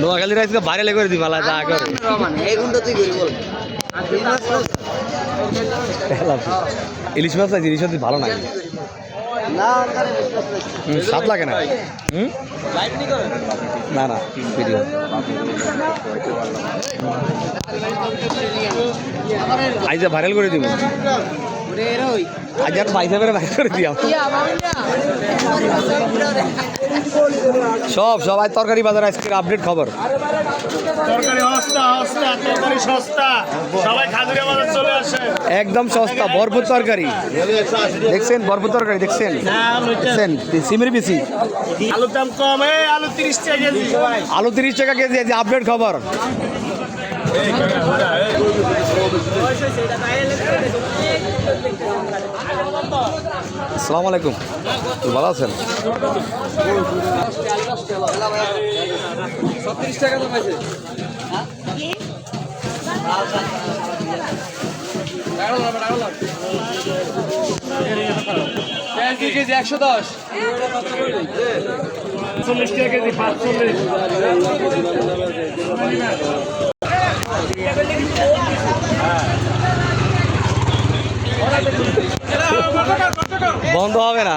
নোয়াখালীর আজকে ভাইরাল করে দিই মালা যা করে ইলিশ মাছ আছে, ইলিশ মাছ ভালো নাই, স্বাদ লাগে না। না না ভিডিও আজ ভাইরাল করে দিব, আজ আর পয়সা বেড়ে ভাইরাল করে দিও সব সব। আজ তরকারি বাজার আজকের আপডেট খবর। তরকারি সস্তা, সবাই খাজুরিয়া বাজার চলে আসে, একদম সস্তা, ভরপুর তরকারি দেখছেন, ভরপুর তরকারি দেখছেন, সিমের বেশি, আলুর দাম কম, আলু 30 টাকা কেজি, আলু 30 টাকা কেজি। আজ আপডেট খবর। আসসালামু আলাইকুম, ভালো আছেন? কেজি 110, 40 টাকা কেজি, 45। বন্ধ হবে না।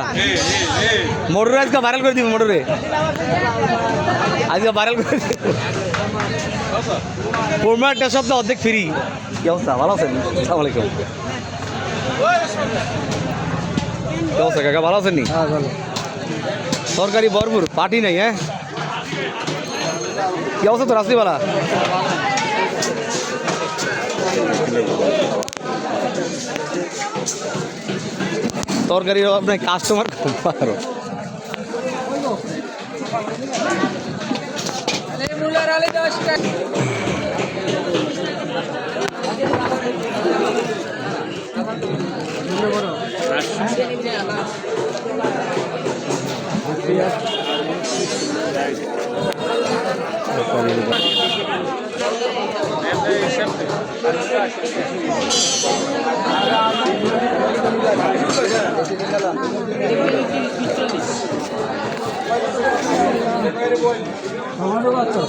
মোটরে আজকে ভাইরাল করে দিব, মোটরে আজকে ভাইরাল করে দিব। পরমা একটা সপ্তাহ অর্ধেক ফ্রি। কি অবস্থা, ভালো আছেন? আসসালামু আলাইকুম। কি অবস্থা কাকা, ভালো আছেন নি? সরকারি ভরপুর, পার্টি নেই। হ্যাঁ, কি অবস্থা তো রাত্রিবেলা? তরকারি আপনার কাস্টমার খুব ভালো। আমারও বাচ্চা